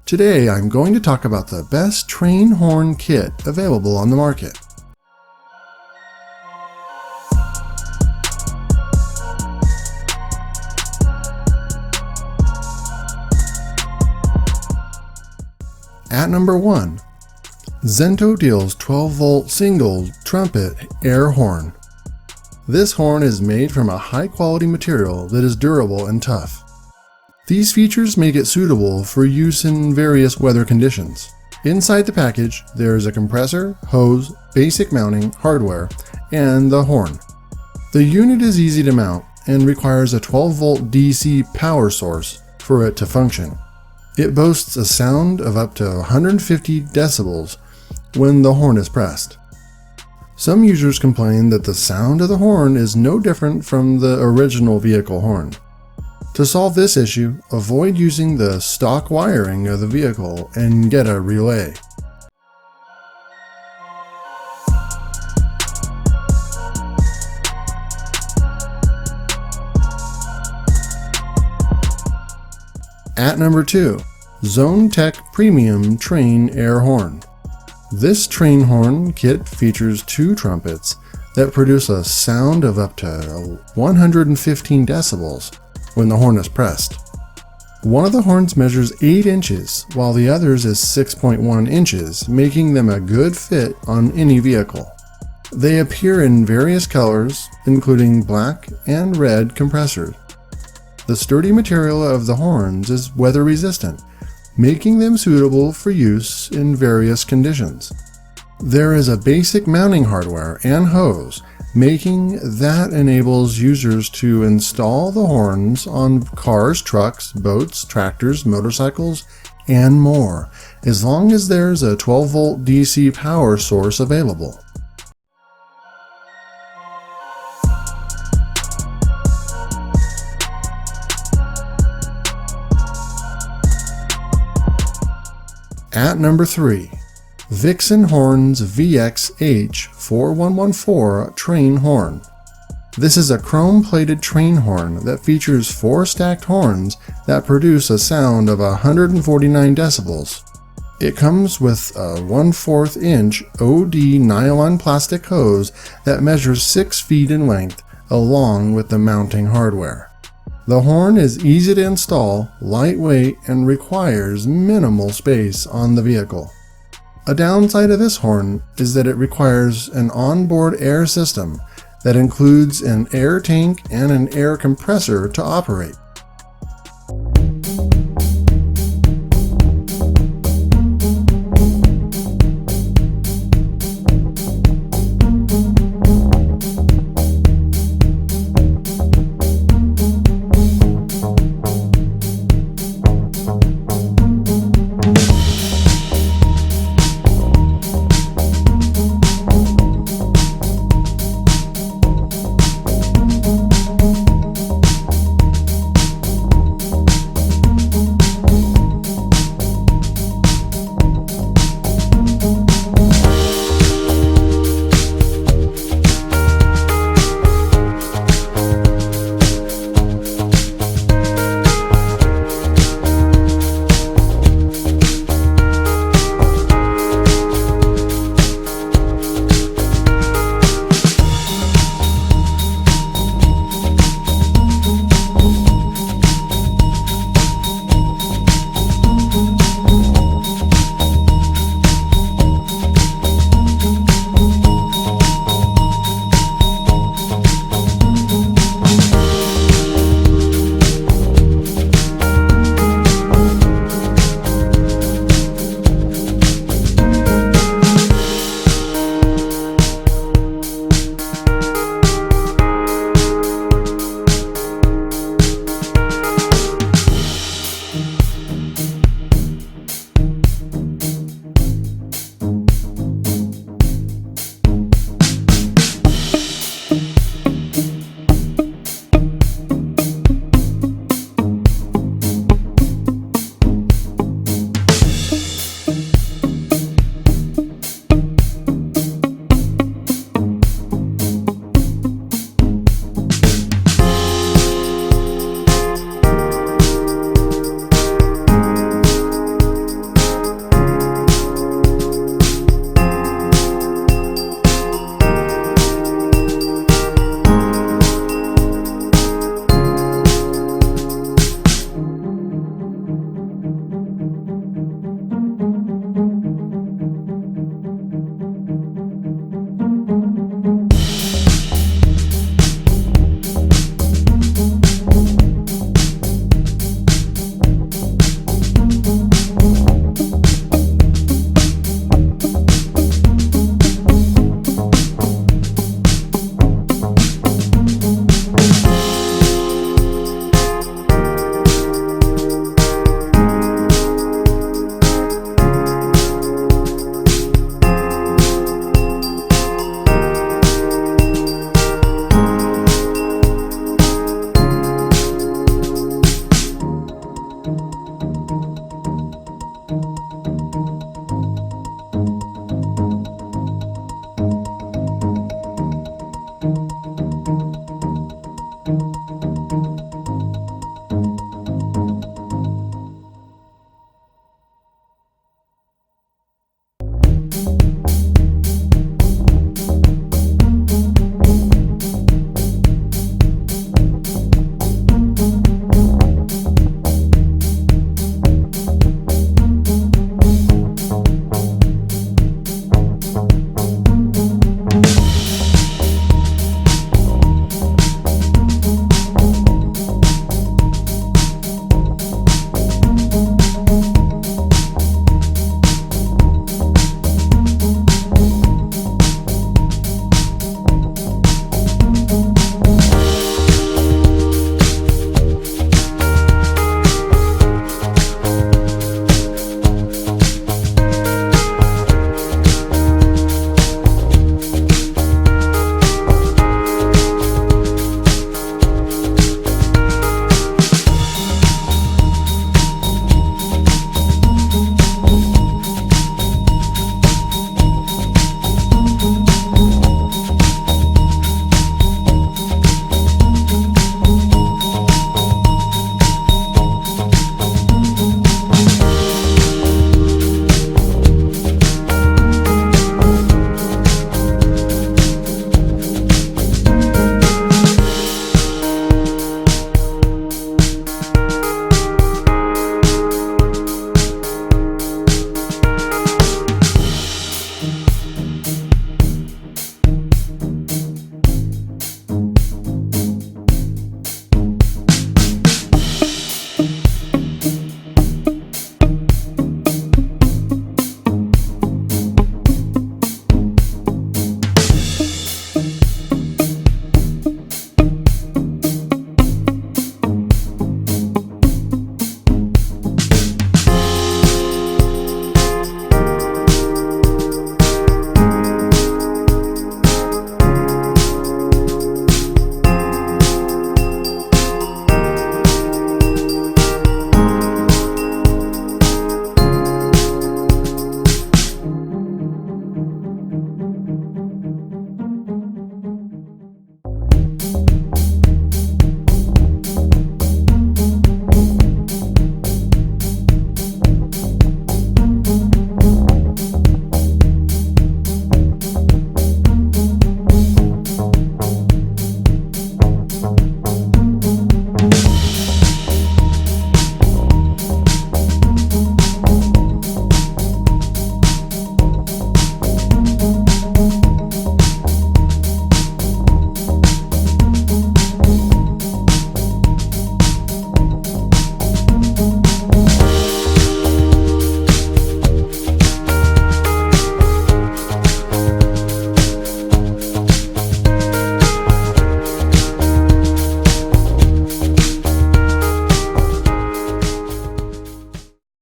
Today I'm going to talk about the best train horn kit available on the market. At number 1, Zento deals 12-volt single trumpet air horn. This horn is made from a high-quality material that is durable and tough. These features make it suitable for use in various weather conditions. Inside the package, there is a compressor, hose, basic mounting, hardware, and the horn. The unit is easy to mount and requires a 12-volt DC power source for it to function. It boasts a sound of up to 150 decibels when the horn is pressed. Some users complain that the sound of the horn is no different from the original vehicle horn. To solve this issue, avoid using the stock wiring of the vehicle and get a relay. At number 2, Zone Tech Premium Train Air Horn. This train horn kit features 2 trumpets that produce a sound of up to 115 decibels when the horn is pressed. One of the horns measures 8 inches, while the others is 6.1 inches, making them a good fit on any vehicle. They appear in various colors, including black and red compressors. The sturdy material of the horns is weather resistant, making them suitable for use in various conditions. There is a basic mounting hardware and hose, making that enables users to install the horns on cars, trucks, boats, tractors, motorcycles, and more, as long as there's a 12-volt DC power source available. At number 3, Vixen Horns VXH4114 Train Horn. This is a chrome-plated train horn that features 4 stacked horns that produce a sound of 149 decibels. It comes with a 1/4 inch OD nylon plastic hose that measures 6 feet in length, along with the mounting hardware. The horn is easy to install, lightweight, and requires minimal space on the vehicle. A downside of this horn is that it requires an onboard air system that includes an air tank and an air compressor to operate.